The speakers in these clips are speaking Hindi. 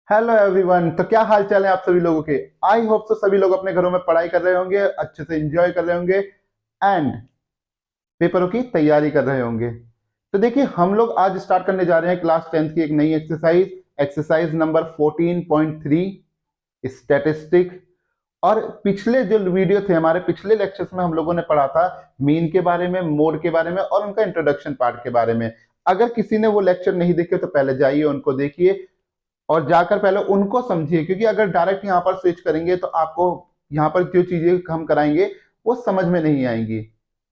Hello everyone. तो क्या हाल चाल है आप सभी लोगों के। आई होप तो सभी लोग अपने घरों में पढ़ाई कर रहे होंगे, अच्छे से एंजॉय कर रहे होंगे एंड पेपरों की तैयारी कर रहे होंगे। तो देखिए, हम लोग आज स्टार्ट करने जा रहे हैं क्लास 10th की एक नई एक्सरसाइज, एक्सरसाइज नंबर 14.3 स्टैटिस्टिक। और पिछले जो वीडियो थे हमारे, पिछले लेक्चर्स में हम लोगों ने पढ़ा था मीन के बारे में, मोड के बारे में और उनका इंट्रोडक्शन पार्ट के बारे में। अगर किसी ने वो लेक्चर नहीं देखे तो पहले जाइए उनको देखिए और जाकर पहले उनको समझिए, क्योंकि अगर डायरेक्ट यहाँ पर स्विच करेंगे तो आपको यहाँ पर जो चीजें हम कराएंगे वो समझ में नहीं आएंगी।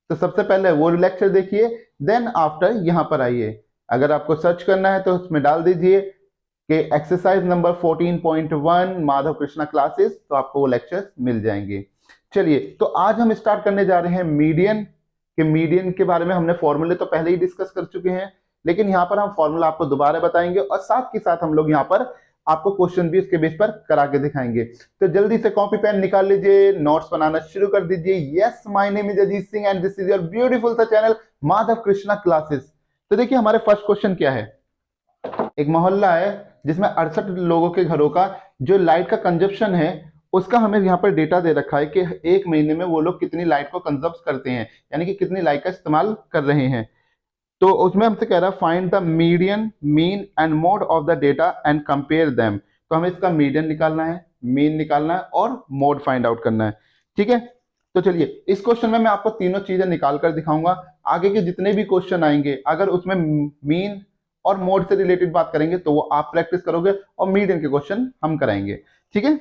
तो सबसे पहले वो लेक्चर देखिए, देन आफ्टर यहाँ पर आइए। अगर आपको सर्च करना है तो उसमें डाल दीजिए कि exercise number 14.1 Madhav Krishna classes, तो आपको वो लेक्चर मिल जाएंगे। चलिए, तो आज हम स्टार्ट करने जा रहे हैं मीडियन के। मीडियन के बारे में हमने फॉर्मूले तो पहले ही डिस्कस कर चुके हैं, लेकिन यहाँ पर हम फॉर्मूला आपको दोबारा बताएंगे और साथ के साथ हम लोग यहाँ पर आपको क्वेश्चन भी इसके बेस पर करा के दिखाएंगे। तो जल्दी से कॉपी पेन निकाल लीजिए, नोट्स बनाना शुरू कर दीजिए। Yes, my name is Ajit Singh and this is your beautiful सा चैनल माधव कृष्णा क्लासेस। तो देखिए, हमारे फर्स्ट क्वेश्चन क्या है। एक मोहल्ला है जिसमें 68 लोगों के घरों का जो लाइट का कंजप्शन है उसका हमें यहाँ पर डेटा दे रखा है कि एक महीने में वो लोग कितनी लाइट को कंजप्ट करते हैं, यानी कि कितनी लाइट का इस्तेमाल कर रहे हैं। तो उसमें हमसे कह रहा है find the median, mean and mode of the data and compare them. तो हमें इसका मीडियन निकालना है, मीन निकालना है और मोड फाइंड आउट करना है। ठीक है, तो चलिए इस क्वेश्चन में मैं आपको तीनों चीजें निकाल कर दिखाऊंगा। आगे के जितने भी क्वेश्चन आएंगे अगर उसमें मीन और मोड से रिलेटेड बात करेंगे तो वो आप प्रैक्टिस करोगे और मीडियन के क्वेश्चन हम कराएंगे। ठीक है,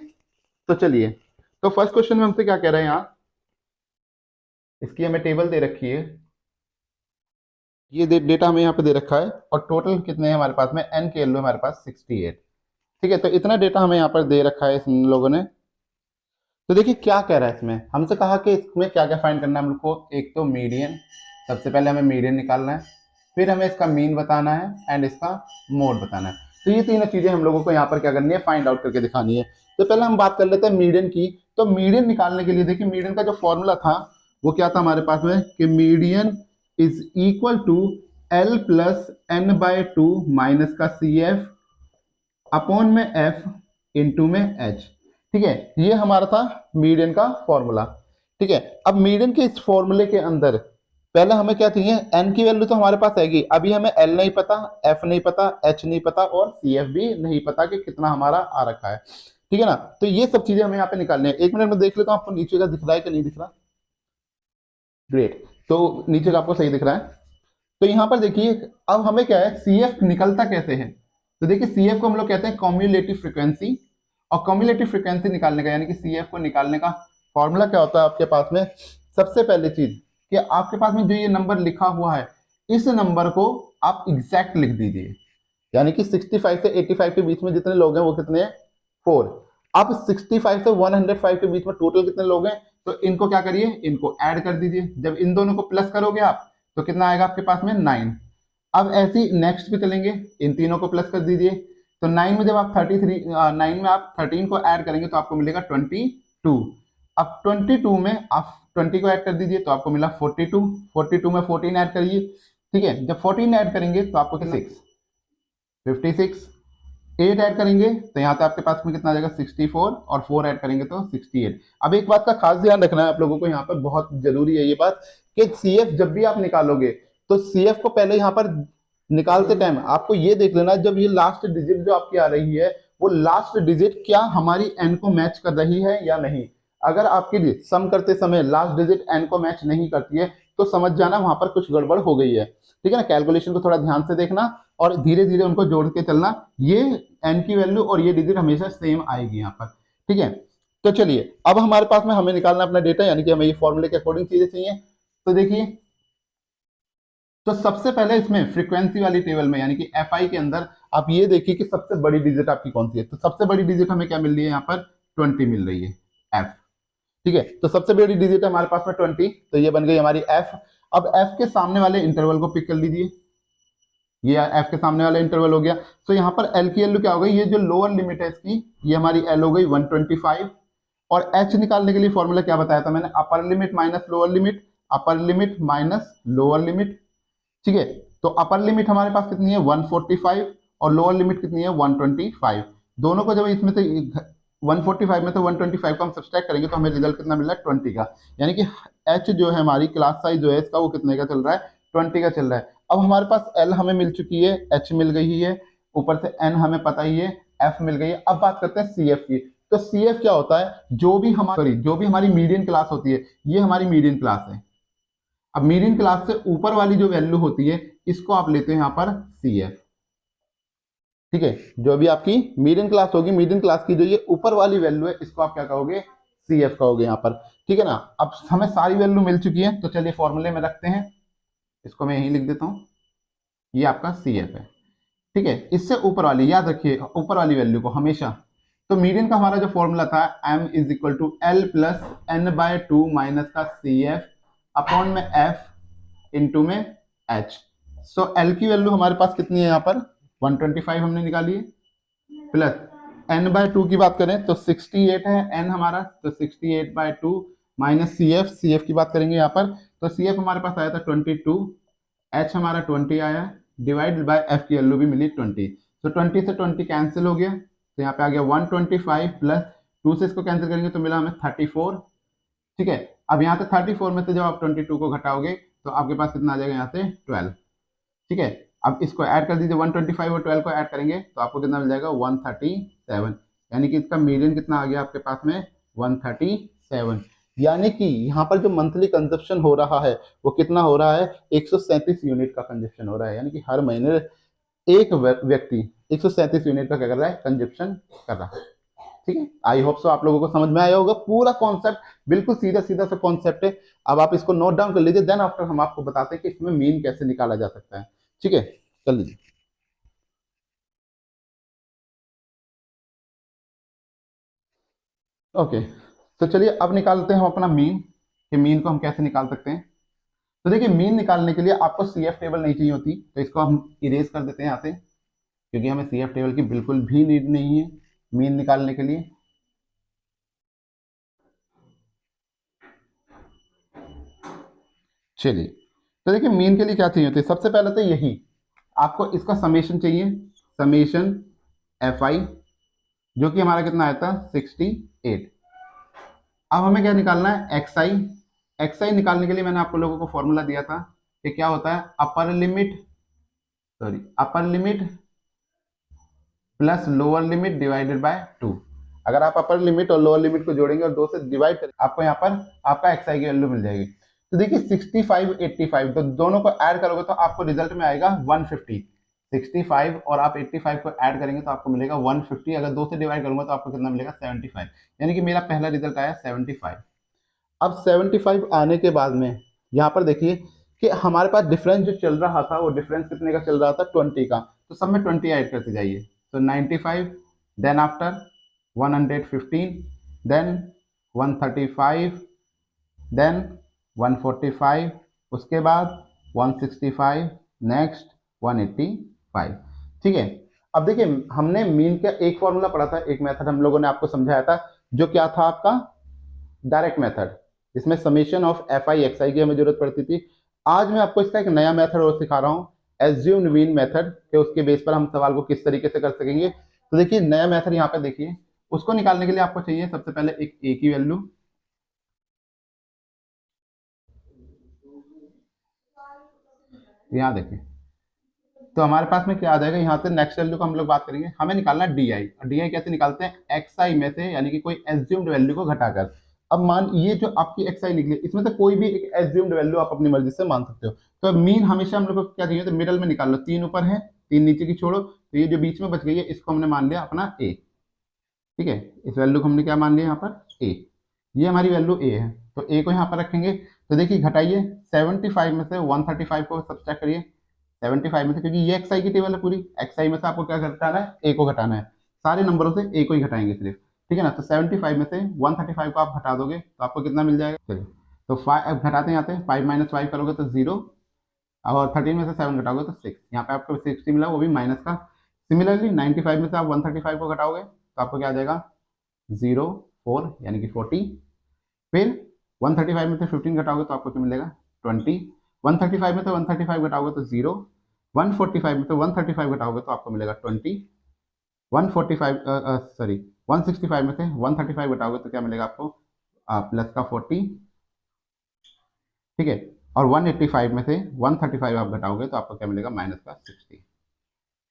तो चलिए, तो फर्स्ट क्वेश्चन में हमसे क्या कह रहे हैं यहाँ, इसकी हमें टेबल दे रखी है। ये डेटा हमें यहाँ पे दे रखा है और टोटल कितने हैं हमारे पास में, एन के वैल्यू हमारे पास 68। ठीक है, तो इतना डेटा हमें यहाँ पर दे रखा है इन लोगों ने। तो देखिए क्या कह रहा है, इसमें हमसे कहा कि इसमें क्या क्या फाइंड करना है हम लोग को। एक तो मीडियन, सबसे पहले हमें मीडियन निकालना है, फिर हमें इसका मीन बताना है एंड इसका मोड बताना है। तो ये तीनों चीजें हम लोगों को यहाँ पर क्या करनी है, फाइंड आउट करके दिखानी है। तो पहले हम बात कर लेते हैं मीडियन की। तो मीडियन निकालने के लिए देखिए, मीडियन का जो फॉर्मूला था वो क्या था हमारे पास में कि median is equal to L plus N by two minus का सी एफ अपॉन में एफ इंटू में एच। ठीक है, ये हमारा था मीडियन का फॉर्मूला। ठीक है, अब मीडियन के इस फॉर्मूले के अंदर पहले हमें क्या चाहिए, एन की वैल्यू तो हमारे पास आएगी। अभी हमें एल नहीं पता, एफ नहीं पता, एच नहीं पता और सी एफ भी नहीं पता कि कितना हमारा आ रखा है। ठीक है ना, तो ये सब चीजें हमें यहाँ पे निकालनी है। एक मिनट में देख लेता हूँ आपको नीचे का दिख रहा है कि नहीं दिख रहा। ग्रेट, तो नीचे का आपको सही दिख रहा है। तो यहां पर देखिए, अब हमें क्या है, सी एफ निकलता कैसे है। तो देखिए, सी एफ को हम लोग कहते हैं कॉम्युलेटिव फ्रीक्वेंसी। और कॉम्युलेटिव फ्रीक्वेंसी निकालने का यानी कि सी एफ को निकालने का फॉर्मूला क्या होता है आपके पास में। सबसे पहली चीज कि आपके पास में जो ये नंबर लिखा हुआ है इस नंबर को आप एग्जैक्ट लिख दीजिए, यानी कि 65 से 85 के बीच में जितने लोग हैं वो कितने हैं, 4। अब 65 से 105 के बीच में टोटल कितने लोग हैं, तो इनको क्या करिए, इनको ऐड कर दीजिए। जब इन दोनों को प्लस करोगे आप तो कितना आएगा आपके पास में, 9। अब ऐसे ही नेक्स्ट पे चलेंगे, इन तीनों को प्लस कर दीजिए। तो 9 में जब आप 9 में आप 13 को ऐड करेंगे तो आपको मिलेगा 22। अब 22 में आप 20 को ऐड कर दीजिए तो आपको मिला 42। 42 में 14 ऐड करिए। ठीक है, जब 14 ऐड करेंगे तो आपको कितना, 56। 8 ऐड करेंगे तो यहाँ पे आपके पास में कितना आ जाएगा, 64 और 4 ऐड करेंगे तो 68। अब एक बात का खास ध्यान रखना है आप लोगों को, यहाँ पर बहुत जरूरी है ये बात कि सीएफ जब भी आप निकालोगे तो सीएफ को पहले यहाँ पर निकालते टाइम आपको ये देख लेना, जब ये लास्ट डिजिट जो आपकी आ रही है वो लास्ट डिजिट क्या हमारी एन को मैच कर रही है या नहीं। अगर आपकी सम करते समय लास्ट डिजिट एन को मैच नहीं करती है तो समझ जाना वहां पर कुछ गड़बड़ हो गई है। ठीक है ना, कैलकुलेशन को थोड़ा ध्यान से देखना और धीरे धीरे उनको जोड़ के चलना। ये एन की वैल्यू और ये डिजिट हमेशा सेम आएगी यहाँ पर। ठीक है, तो चलिए अब हमारे पास में हमें निकालना अपना डेटा, यानी कि हमें ये फॉर्मूले के अकॉर्डिंग चीजें चाहिए। तो देखिए, तो सबसे पहले इसमें फ्रीक्वेंसी वाली टेबल में यानी कि एफ आई के अंदर आप ये देखिए कि सबसे बड़ी डिजिट आपकी कौन सी है। तो सबसे बड़ी डिजिट हमें क्या मिल रही है, यहाँ पर 20 मिल रही है, एफ। ठीक है, तो सबसे बड़ी डिजिट है हमारे पास में 20, तो ये बन गई हमारी एफ। अब एफ के सामने वाले इंटरवल को पिक कर लीजिए, ये एफ के सामने वाला इंटरवल हो गया। तो यहाँ पर एल की वैल्यू क्या हो गई, ये जो लोअर लिमिट है इसकी, ये हमारी एल हो गई 125। और एच निकालने के लिए फॉर्मूला क्या बताया था मैंने, upper limit minus lower limit, upper limit minus lower limit. ठीक है, तो अपर लिमिट हमारे पास कितनी है 145 और लोअर लिमिट कितनी है 125। दोनों को जब इसमें से 145 में से 125 को हम सब्सट्रैक्ट करेंगे तो हमें रिजल्ट कितना मिल रहा है 20 का। यानी कि एच जो है हमारी क्लास साइज जो है इसका वो कितने का चल रहा है 20 का चल रहा है। अब हमारे पास एल हमें मिल चुकी है, एच मिल गई है, ऊपर से एन हमें पता ही है, एफ मिल गई है। अब बात करते हैं सी एफ की। तो सी एफ क्या होता है, जो भी हमारी मीडियन क्लास होती है, ये हमारी मीडियन क्लास है। अब मीडियन क्लास से ऊपर वाली जो वैल्यू होती है इसको आप लेते हैं यहाँ पर सी एफ। ठीक है, जो भी आपकी मीडियन क्लास होगी, मीडियन क्लास की जो ये ऊपर वाली वैल्यू है इसको आप क्या कहोगे, सी एफ कहोगे यहाँ पर। ठीक है ना। अब हमें सारी वैल्यू मिल चुकी है तो चलिए फॉर्मूले में रखते हैं, इसको मैं यहीं लिख देता हूँ, ये आपका सी एफ है। ठीक है, इससे ऊपर वाली याद रखिए, ऊपर वाली वैल्यू को हमेशा। तो मीडियन का हमारा जो फॉर्मूला था m is equal to L plus N by two minus का सी एफ अपॉन में f इंटू में h। सो l की वैल्यू हमारे पास कितनी है यहाँ पर 125 हमने निकाली है, प्लस n बाय टू की बात करें तो 68 है n हमारा, तो 68 by two minus C F की बात करेंगे यहाँ पर, तो सी एफ हमारे पास आया था 22, h हमारा 20 आया, डिवाइडेड बाय f की वैल्यू भी मिली 20। तो 20 से 20 कैंसिल हो गया, तो यहाँ पे आ गया 125 प्लस 2 से इसको कैंसिल करेंगे तो मिला हमें 34। ठीक है, अब यहाँ से 34 में से जब आप 22 को घटाओगे तो आपके पास कितना आ जाएगा यहाँ से 12। ठीक है, अब इसको ऐड कर दीजिए, 125 और 12 को ऐड करेंगे तो आपको कितना मिल जाएगा 137। यानी कि इसका मीडियन कितना आ गया आपके पास में 137। यानी कि यहाँ पर जो मंथली कंजप्शन हो रहा है वो कितना हो रहा है 137 यूनिट का कंजप्शन हो रहा है। यानी कि हर महीने एक व्यक्ति 137 यूनिट का क्या कर रहा है कंजप्शन कर रहा है। ठीक है, आई होप सो आप लोगों को समझ में आया होगा पूरा कॉन्सेप्ट, बिल्कुल सीधा सीधा सा कॉन्सेप्ट है। अब आप इसको नोट डाउन कर लीजिए, देन आफ्टर हम आपको बताते हैं कि इसमें मीन कैसे निकाला जा सकता है। ठीक है, कर लीजिए। ओके, तो चलिए अब निकालते हैं हम अपना मीन, कि मीन को हम कैसे निकाल सकते हैं। तो देखिए, मीन निकालने के लिए आपको सी एफ टेबल नहीं चाहिए होती, तो इसको हम इरेज कर देते हैं यहाँ से, क्योंकि हमें सी एफ टेबल की बिल्कुल भी नीड नहीं है मीन निकालने के लिए। चलिए, तो देखिए मीन के लिए क्या चाहिए होती है, सबसे पहले तो यही आपको इसका समेशन चाहिए, समेशन एफ आई, जो कि हमारा कितना आया था 68। अब हमें क्या निकालना है एक्स आई। एक्स आई निकालने के लिए मैंने आपको लोगों को फॉर्मूला दिया था कि क्या होता है upper limit plus lower limit divided by 2। अगर आप अपर लिमिट और लोअर लिमिट को जोड़ेंगे और 2 से डिवाइड करेंगे आपको यहाँ पर आपका एक्स आई की वैल्यू मिल जाएगी। तो देखिए 65 85, तो दोनों को ऐड करोगे तो आपको रिजल्ट में आएगा 150। 65 और आप 85 को ऐड करेंगे तो आपको मिलेगा 150। अगर 2 से डिवाइड करूंगा तो आपको कितना मिलेगा 75। यानी कि मेरा पहला रिजल्ट आया 75। अब 75 आने के बाद में यहाँ पर देखिए कि हमारे पास डिफरेंस जो चल रहा था वो डिफरेंस कितने का चल रहा था 20 का, तो सब में 20 ऐड करते जाइए। तो 95, देन आफ्टर 115, देन 135, देन 145, उसके बाद 165, नेक्स्ट 185। ठीक है, अब देखिए हमने मीन का एक फॉर्मूला पढ़ा था, एक मेथड हम लोगों ने आपको समझाया था, जो क्या था आपका डायरेक्ट मेथड, जिसमें summation of F I X I की हमें जरूरत पड़ती थी। आज मैं आपको इसका एक नया मेथड और सिखा रहा हूँ, एज्यूम्ड मीन मेथड, कि उसके बेस पर हम सवाल को किस तरीके से कर सकेंगे। तो देखिए नया मेथड यहाँ पे देखिए, उसको निकालने के लिए आपको चाहिए सबसे पहले एक ए की वैल्यू। यहाँ देखिए, तो हमारे पास में क्या आ जाएगा, यहाँ से नेक्स्ट वैल्यू को हम लोग बात करेंगे, हमें निकालना डी आई। और डी आई कैसे निकालते हैं, एक्स आई में से यानी कि कोई एज्यूम्ड वैल्यू को घटाकर। अब मान ये जो आपकी एक्स आई निकली, इसमें से कोई भी एक एज्यूम्ड वैल्यू आप अपनी मर्जी से मान सकते हो। तो मीन हमेशा हम लोग को क्या चाहिए, तो मिडल में निकाल लो, 3 ऊपर है 3 नीचे की छोड़ो, तो ये जो बीच में बच गई है इसको हमने मान लिया अपना ए। ठीक है, इस वैल्यू को हमने क्या मान लिया यहाँ पर ए, ये हमारी वैल्यू ए है, तो ए को यहाँ पर रखेंगे। तो देखिए घटाइए 75 में से 135 को सब्सट्रैक्ट करिए 75 में से, क्योंकि ये एक्स आई की टेबल है पूरी, एक्स आई में से आपको क्या घटाना है, ए को घटाना है, सारे नंबरों से ए को ही घटाएंगे सिर्फ। ठीक है ना, तो 75 में से 135 को आप घटा दोगे तो आपको कितना मिल जाएगा, चलिए तो 5 घटाते हैं यहाँ से, 5 - 5 करोगे तो 0, और 13 में से 7 घटाओगे तो 6, यहाँ पे आपको 60 मिला, वो भी माइनस का। सिमिलरली 95 में से आप 135 को घटाओगे तो आपको क्या आ जाएगा 0 4, यानी कि 40। फिर 135 में से 15 घटाओगे तो आपको क्या मिलेगा 20। 135 में से 135 घटाओगे तो 0, 145 में से 135 घटाओगे तो आपको मिलेगा 20। 145 सॉरी 165 में से 135 घटाओगे तो क्या मिलेगा आपको, प्लस का 40, ठीक है। और 185 में से 135 आप घटाओगे तो आपको क्या मिलेगा, माइनस का 60,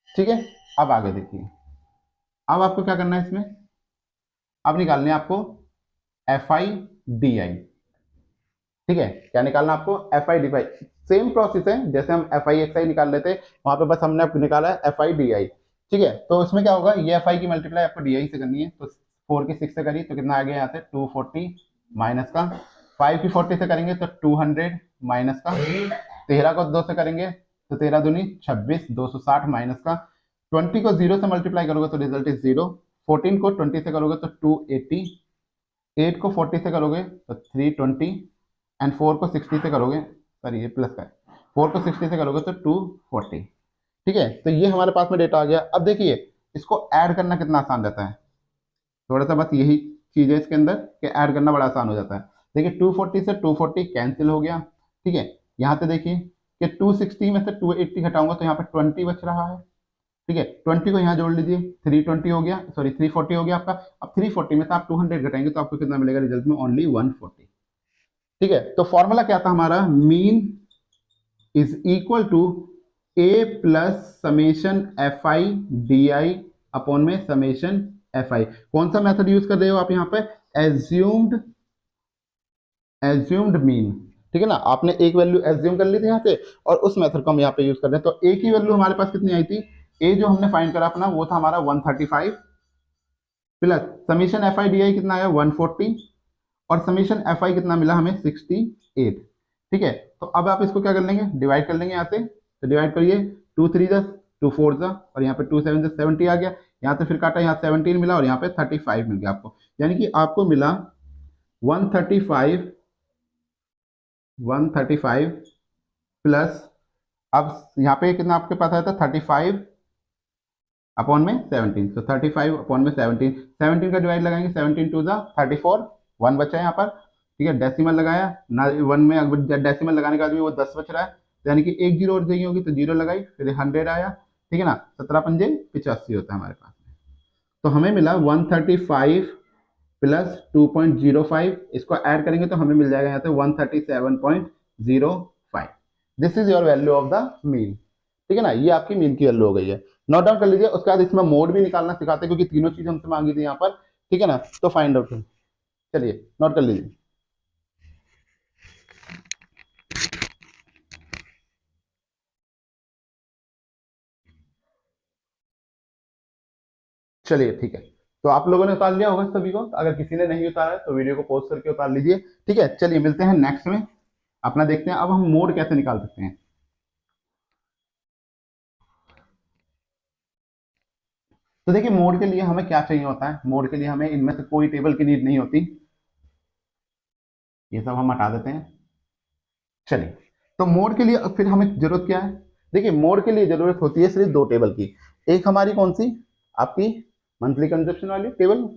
ठीक है। अब आगे देखिए, अब आपको क्या करना है इसमें, अब निकालने आपको एफ आई डी आई, ठीक है। क्या निकालना आपको, F I D I. Same process है जैसे हम एफ आई एक्स आई निकाल लेते हैं, वहां पे बस हमने आपको निकाला है एफ आई डी आई, ठीक है। तो उसमें क्या होगा, ये एफ आई की मल्टीप्लाई आपको डी आई से करनी है, तो 4 की 6 से करी तो कितना आ गया यहाँ से 240 माइनस का 5 की 40 से करेंगे तो 200 माइनस का 13 को 2 से करेंगे तो 13 दूनी 26, 260 माइनस का 20 को 0 से मल्टीप्लाई करोगे तो रिजल्ट इज 0, 14 को 20 से करोगे तो 280, 8 को 40 से करोगे तो 320 एंड 4 को 60 से करोगे, सॉरी ये प्लस का है, 4 को 60 से करोगे तो 240, ठीक है। तो ये हमारे पास में डेटा आ गया। अब देखिए इसको ऐड करना कितना आसान रहता है, थोड़ा सा बस यही चीज है इसके अंदर कि ऐड करना बड़ा आसान हो जाता है। देखिए 240 से 240 कैंसिल हो गया, ठीक है। यहाँ पे देखिए कि 260 में से 280 घटाऊंगा तो यहाँ पे 20 बच रहा है, ठीक है। 20 को यहाँ जोड़ लीजिए, 320 हो गया, सॉरी 340 हो गया आपका। अब 340 में से आप 200 घटाएंगे तो आपको कितना मिलेगा रिजल्ट में, ओनली 140, ठीक है। तो फॉर्मूला क्या था हमारा, mean is equal to A plus summation F I D I upon में समेशन एफ आई। कौन सा मेथड यूज कर रहे हो आप यहाँ पे, एज्यूम्ड मीन, ठीक है ना। आपने एक वैल्यू एज्यूम कर ली थी यहाँ से और उस मेथड को हम यहाँ पे यूज कर रहे हैं। तो ए की वैल्यू हमारे पास कितनी आई थी, ए जो हमने फाइंड करा अपना वो था हमारा 135 plus summation F I D आई कितना आया 140 और समीशन एफ आई कितना मिला हमें 68, ठीक है। तो अब आप इसको क्या कर लेंगे, डिवाइड कर लेंगे यहाँ से, तो डिवाइड करिए 2 3 10 2 4 10 और यहाँ पे 2 7 10 70 आ गया, यहाँ से फिर काटा, यहाँ 17 मिला और यहाँ पे 35 मिल गया आपको, यानी कि आपको मिला 135 प्लस, अब यहाँ पे कितना आपके पास आया था 35 अपॉन में 17, तो 35 अपॉन में 17, 17 का डिवाइड लगाएंगे, 17 टू द 34, 1 बचा है यहाँ पर, ठीक है। डेसिमल लगाया ना, 1 में अगर डेसिमल लगाने के बाद भी वो 10 बच रहा है, तो यानी कि एक जीरो और चाहिए होगी तो जीरो लगाई, फिर 100 आया, ठीक है ना। 17 पंजे 85 होता है हमारे पास में। तो हमें मिला 135 प्लस 2.05, इसको ऐड करेंगे तो हमें मिल जाएगा यहाँ से 137.05। This is your value of the mean, ठीक है ना। ये आपकी मीन की वैल्यू हो गई है, नोट डाउन कर लीजिए। उसके बाद इसमें मोड भी निकालना सिखाते हैं क्योंकि तीनों चीजें हमसे मांगी थी यहाँ पर, ठीक है ना। तो फाइंड आउट चलिए नोट कर लीजिए। चलिए ठीक है, तो आप लोगों ने उतार लिया होगा सभी को, अगर किसी ने नहीं उतारा है तो वीडियो को पॉज करके उतार लीजिए, ठीक है। चलिए मिलते हैं नेक्स्ट में, अपना देखते हैं अब हम मोड कैसे निकाल सकते हैं। तो देखिए मोड के लिए हमें क्या चाहिए होता है, मोड के लिए हमें इनमें से कोई टेबल की नीड नहीं होती, ये सब हम हटा देते हैं। चलिए तो मोड के लिए फिर हमें जरूरत क्या है, देखिए मोड के लिए जरूरत होती है सिर्फ दो टेबल की, एक हमारी कौन सी, आपकी मंथली कंजप्शन वाली टेबल,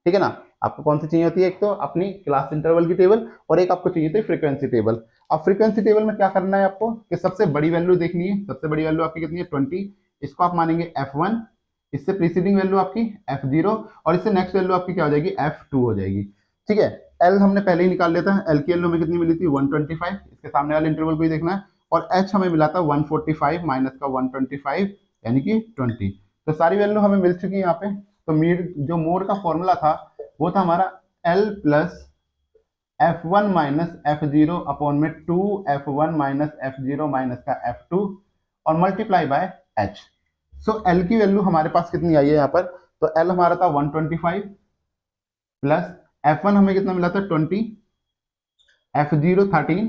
ठीक है ना। आपको कौन सी चाहिए होती है, एक तो अपनी क्लास इंटरवल की टेबल और एक आपको चाहिए थी फ्रीक्वेंसी टेबल। अब फ्रीक्वेंसी टेबल में क्या करना है आपको कि सबसे बड़ी वैल्यू देखनी है, सबसे बड़ी वैल्यू आपकी कितनी है 20, इसको आप मानेंगे f1, इससे प्रीसीडिंग वैल्यू आपकी f0 और इससे नेक्स्ट वैल्यू आपकी क्या हो जाएगी f2 हो जाएगी, ठीक है। एल हमने पहले ही निकाल लेता है, एल की वैल्यू हमें कितनी मिली थी 125, इसके सामने वाले इंटरवल को ही देखना है, और एच हमें मिला था 145 माइनस का 125 यानी कि 20। तो सारी वैल्यू हमें मिल चुकी है यहाँ पे। तो मीड जो मोड का फॉर्मूला था वो था हमारा L plus F1 minus F0 upon में 2F1 माइनस F0 माइनस का F2 और multiply by H। So L की वैल्यू हमारे पास कितनी आई है यहाँ पर, तो L हमारा था 125 प्लस F1 हमें कितना मिला था 20, F0 13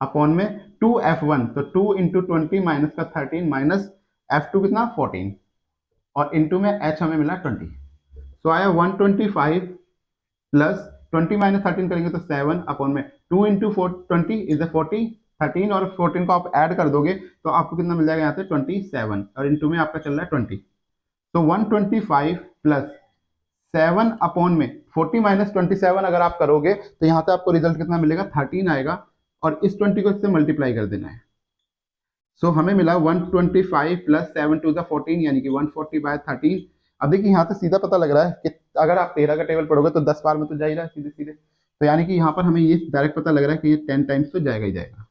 अपॉन में 2F1, तो 2 इंटू 20 माइनस का 13 माइनस F2 कितना 14 और इंटू में H हमें मिला 20। तो आया 125 प्लस 20 माइनस 13 करेंगे तो 7 अपॉन में 2 इंटू 20 इज 40, 13 और 14 को आप ऐड कर दोगे तो आपको कितना मिल जाएगा यहाँ से 27 और इंटू में आपका चल रहा है 20। तो 125 प्लस 7 अपॉन में 40 माइनस 27 अगर आप करोगे तो यहाँ से आपको रिजल्ट कितना मिलेगा 13 आएगा और इस 20 को इससे मल्टीप्लाई कर देना है। सो हमें मिला 125 प्लस 7 टू द 14 यानी कि 140/13। अब देखिए यहाँ से सीधा पता लग रहा है कि अगर आप 13 का टेबल पढ़ोगे तो 10 बार में तो जा ही रहा है सीधे सीधे, तो यानी कि यहाँ पर हमें ये डायरेक्ट पता लग रहा है कि ये 10 टाइम्स तो जाएगा ही जाएगा।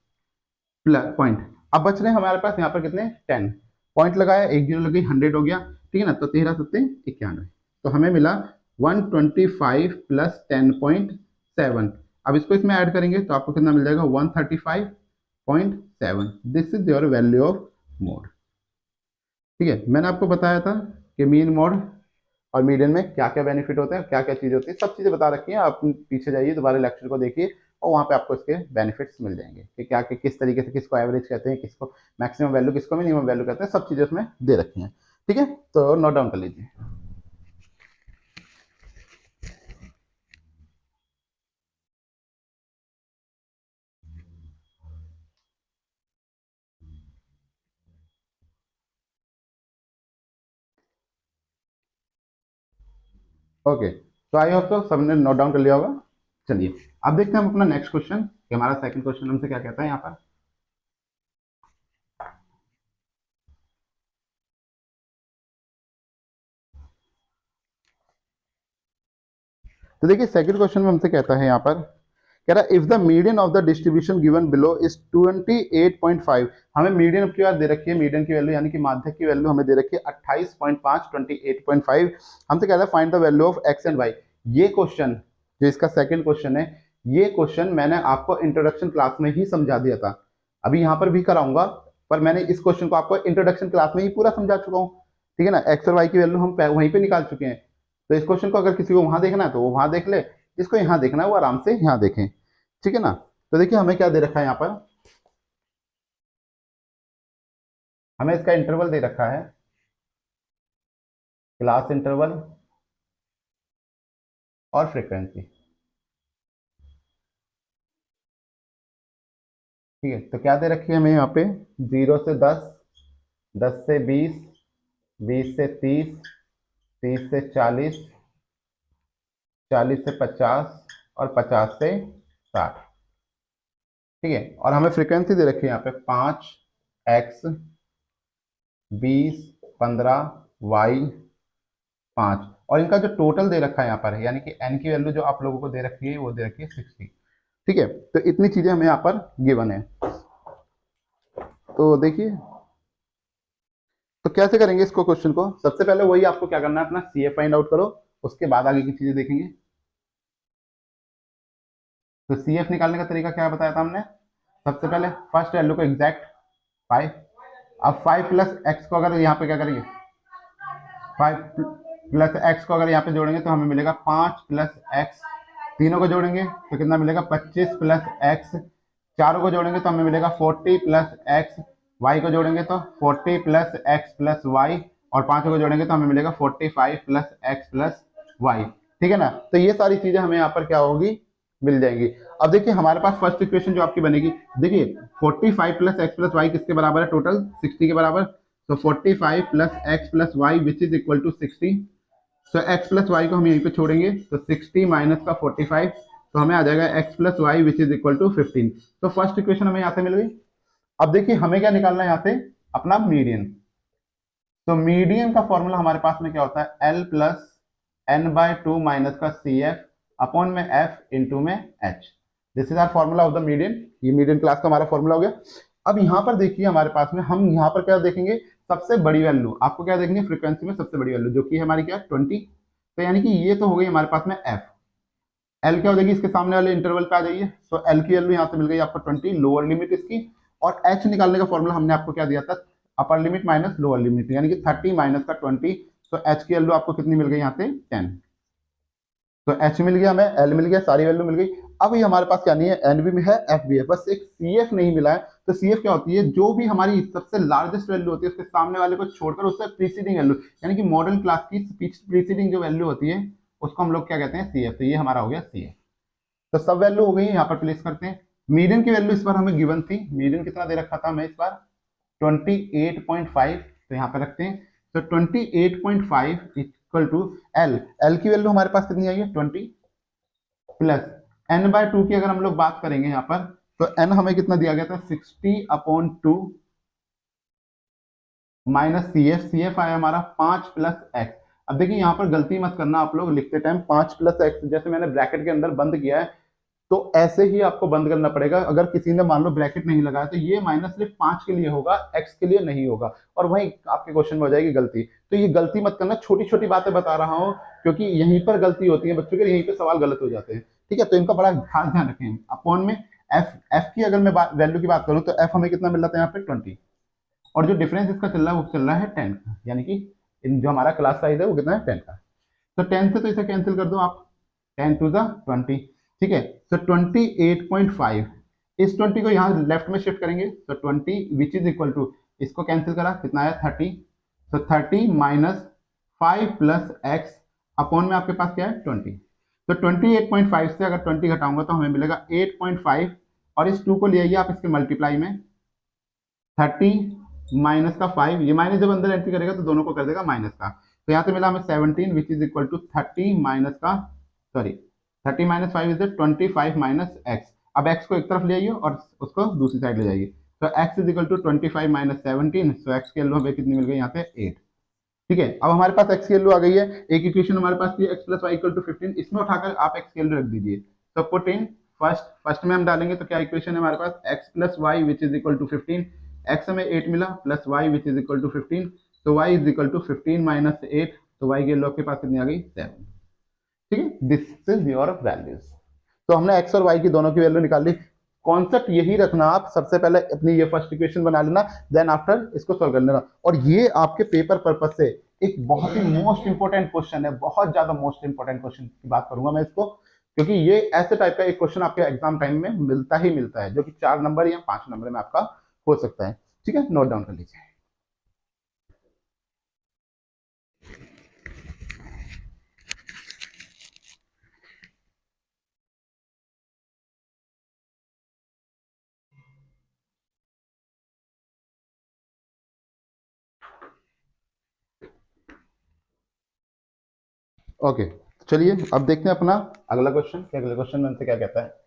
प्लस पॉइंट अब बच रहे हैं हमारे पास यहाँ पर कितने 10 पॉइंट लगाया, एक जीरो लग गई, 100 हो गया, ठीक है ना। तो 13 सत्ते 91, तो हमें मिला 125 प्लस 10.7। अब इसको इसमें ऐड करेंगे तो आपको कितना मिल जाएगा 135.7। This is your value of mode. ठीक है, मैंने आपको बताया था कि मीन मोड और मीडियन में क्या क्या बेनिफिट होते हैं, क्या क्या चीजें होती है, सब चीजें बता रखी हैं। आप पीछे जाइए, दोबारा लेक्चर को देखिए और वहां पे आपको इसके बेनिफिट्स मिल जाएंगे कि क्या किस तरीके से, किसको एवरेज कहते हैं, किसको मैक्सिमम वैल्यू, किसको मिनिमम वैल्यू कहते हैं, सब चीजें उसमें दे रखी हैं। ठीक है, तो नोट डाउन कर लीजिए। ओके, तो आई होप तो सबने नोट डाउन कर लिया होगा। चलिए अब देखते हैं हम अपना नेक्स्ट क्वेश्चन कि हमारा सेकंड क्वेश्चन हमसे क्या कहता है यहाँ पर। तो देखिए सेकंड क्वेश्चन में हमसे कहता है यहाँ पर, कह रहा है if the median of the distribution given below is 28.5। हमें मीडियन की बात दे रखी है, मीडियन की वैल्यू यानी कि माध्यक की वैल्यू हमें दे रखी है 28.5, 28.5। हमसे कह रहा है find the value of X and Y. ये क्वेश्चन जो इसका सेकंड क्वेश्चन है, ये क्वेश्चन मैंने आपको इंट्रोडक्शन क्लास में ही समझा दिया था, अभी यहाँ पर भी कराऊंगा, पर मैंने इस क्वेश्चन को आपको इंट्रोडक्शन क्लास में ही पूरा समझा चुका हूँ। ठीक है ना, एक्स और वाई की वैल्यू हम वहीं पे निकाल चुके हैं। तो इस क्वेश्चन को अगर किसी को वहां देखना है तो वो वहां देख ले, जिसको यहाँ देखना है वो आराम से यहाँ देखें। ठीक है ना, तो देखिए हमें क्या दे रखा है यहाँ पर, हमें इसका इंटरवल दे रखा है क्लास इंटरवल और फ्रीक्वेंसी। ठीक है, तो क्या दे रखी है हमें यहाँ पे 0 से 10, 10 से 20, 20 से 30, 30 से 40, 40 से 50 और 50 से 60। ठीक है, और हमें फ्रीक्वेंसी दे रखी है यहाँ पे 5x, 20, 15, y 5, और इनका जो टोटल दे रखा है यहाँ पर है, यानी कि n की वैल्यू जो आप लोगों को दे रखी है वो दे रखी है 60। ठीक है, तो इतनी चीजें हमें यहाँ पर गिवन है। तो देखिए, तो कैसे करेंगे इसको क्वेश्चन को, सबसे पहले वही आपको क्या करना है, अपना सी एफ फाइंड आउट करो, उसके बाद आगे की चीजें देखेंगे। तो सी एफ निकालने का तरीका क्या बताया था हमने, सबसे पहले फर्स्ट वैल्यू को एग्जैक्ट 5। अब 5 प्लस एक्स को अगर यहाँ पे क्या करेंगे, 5 प्लस एक्स को अगर यहाँ पे जोड़ेंगे तो हमें मिलेगा 5 प्लस एक्स, तीनों को जोड़ेंगे तो कितना मिलेगा 25 प्लस एक्स, चारों को जोड़ेंगे तो हमें मिलेगा 40 प्लस एक्स, वाई को जोड़ेंगे तो 40 प्लस एक्स प्लस वाई, और पांचों को जोड़ेंगे तो हमें मिलेगा 45 प्लस एक्स प्लस वाई। ठीक है ना, तो ये सारी चीजें हमें यहाँ पर क्या होगी, मिल जाएंगी। अब देखिए हमारे पास फर्स्ट इक्वेशन जो आपकी बनेगी, देखिए 45 प्लस एक्स प्लस वाई किसके बराबर है, टोटल 60 के बराबर। तो 45 plus X plus Y which is equal to 60। So X plus Y को हम यहीं पे छोड़ेंगे तो 60 माइनस का 45, तो हमें आ जाएगा X plus Y which is equal to 15। तो फर्स्ट इक्वेशन हमें यहाँ से मिल गई। अब देखिए हमें क्या निकालना है यहाँ से, अपना मीडियन। तो मीडियन का फॉर्मूला हमारे पास में क्या होता है, L plus N by 2 minus का सी एफ अपॉन में एफ इंटू में H. This is our formula of the median, ये मीडियन क्लास का हमारा फॉर्मूला हो गया। अब यहाँ पर देखिए हमारे पास में, हम यहाँ पर क्या देखेंगे, सबसे बड़ी वैल्यू आपको क्या देखेंगे, फ्रीक्वेंसी में सबसे बड़ी वैल्यू जो कि है हमारी क्या 20। तो यानी कि ये तो हो गई हमारे पास में एफ। एल क्या हो जाएगी, इसके सामने वाले इंटरवल पे आ जाइए। सो एल की वैल्यू यहाँ से मिल गई आपको 20, लोअर लिमिट इसकी। और एच निकालने का फॉर्मूला हमने आपको क्या दिया था, upper limit minus lower limit, यानी कि 30 माइनस का 20। सो एच की वैल्यू आपको कितनी मिल गई यहाँ से 10। तो एच मिल गया हमें, एल मिल गया, सारी वैल्यू मिल गई। अब ये हमारे पास क्या नहीं है, एन भी है एफ भी है, बस एक सी एफ नहीं मिला है। तो सी एफ क्या होती है, जो भी हमारी सबसे लार्जेस्ट वैल्यू होती है उसके सामने वाले को छोड़कर उससे प्रीसीडिंग वैल्यू, यानी कि मॉडल क्लास की प्रीसीडिंग जो वैल्यू होती है उसको हम लोग क्या कहते हैं, सी एफ। तो ये हमारा हो गया सी एफ। तो सब वैल्यू हो गई, यहाँ पर प्लेस करते हैं। मीडियन की वैल्यू इस बार हमें गिवन थी, मीडियन कितना दे रखा था हमें इस बार 28.5, तो यहाँ पे रखते हैं। तो 28.5 इक्वल टू एल, एल की वैल्यू हमारे पास कितनी आई है 20, प्लस एन बाय 2 की अगर हम लोग बात करेंगे यहाँ पर, तो एन हमें कितना दिया गया था 60 अपॉन 2, माइनस सी एफ आया हमारा 5 + x। अब देखिए यहाँ पर गलती मत करना आप लोग लिखते टाइम 5 + x, जैसे मैंने ब्रैकेट के अंदर बंद किया है तो ऐसे ही आपको बंद करना पड़ेगा। अगर किसी ने मान लो ब्रैकेट नहीं लगाया तो ये माइनस सिर्फ 5 के लिए होगा, एक्स के लिए नहीं होगा, और वहीं आपके क्वेश्चन में हो जाएगी गलती। तो ये गलती मत करना, छोटी छोटी बातें बता रहा हूँ क्योंकि यहीं पर गलती होती है बच्चों के, यहीं पे सवाल गलत हो जाते हैं। ठीक है, तो इनका बड़ा खास ध्यान रखें। अपॉन में एफ एफ की अगर मैं वैल्यू की बात करूं तो एफ हमें कितना मिल रहा था यहाँ पे 20, और जो डिफरेंस इसका चल रहा है वो चल रहा है 10 का, यानी कि जो हमारा क्लास साइज है वो कितना है 10 का। तो 10 से तो इसे कैंसिल कर दो आप, 10 × 20, ठीक है। तो 28.5, इस 20 को यहाँ लेफ्ट में शिफ्ट करेंगे तो 20 विच इज इक्वल टू, इसको कैंसिल करा कितना आया 30, तो 30 माइनस 5 + x अपॉन में आपके पास क्या है 20। तो 28.5 से अगर 20 घटाऊंगा तो हमें मिलेगा 8.5, और इस 2 को ले आइए आप इसके मल्टीप्लाई में, 30 माइनस का 5, ये माइनस जब अंदर एंट्री करेगा तो दोनों को कर देगा माइनस का, तो यहाँ से मिला हमें 17 which is equal to 30 minus का, sorry 30 minus 5 is 25 minus X. अब एक्स को एक तरफ ले आइए और उसको दूसरी साइड ले जाइए, तो X is equal to 25 minus 17, so X की वैल्यू हमें कितनी मिल गई यहाँ पे 8। ठीक है, अब हमारे पास एक्स की वैल्यू आ गई है। एक इक्वेशन हमारे पास थी X plus Y equal to 15, इसमें उठाकर आप एक्स की वैल्यू रख दीजिए। तो पुट इन फर्स्ट में हम डालेंगे तो क्या इक्वेशन है हमारे पास, X plus Y which is equal to 15, X हमें 8 मिला plus Y which is equal to 15, तो Y is equal to 15 minus 8, तो वाई की वैल्यू आपके पास कितनी आ गई 7। ठीक है, दिस इज योर वैल्यूज। तो हमने एक्स और वाई की दोनों की वैल्यू निकाल ली। कॉन्सेप्ट यही रखना, आप सबसे पहले अपनी ये फर्स्ट इक्वेशन बना लेना, देन आफ्टर इसको सॉल्व कर लेना। और ये आपके पेपर पर्पज से एक बहुत ही मोस्ट इंपोर्टेंट क्वेश्चन है, बहुत ज्यादा मोस्ट इंपोर्टेंट क्वेश्चन की बात करूंगा मैं इसको, क्योंकि ये ऐसे टाइप का एक क्वेश्चन आपके एग्जाम टाइम में मिलता ही मिलता है, जो कि 4 नंबर या 5 नंबर में आपका हो सकता है। ठीक है, नोट डाउन कर लीजिए। ओके, चलिए अब देखते हैं अपना अगला क्वेश्चन, अगले क्वेश्चन में हमसे क्या कहता है।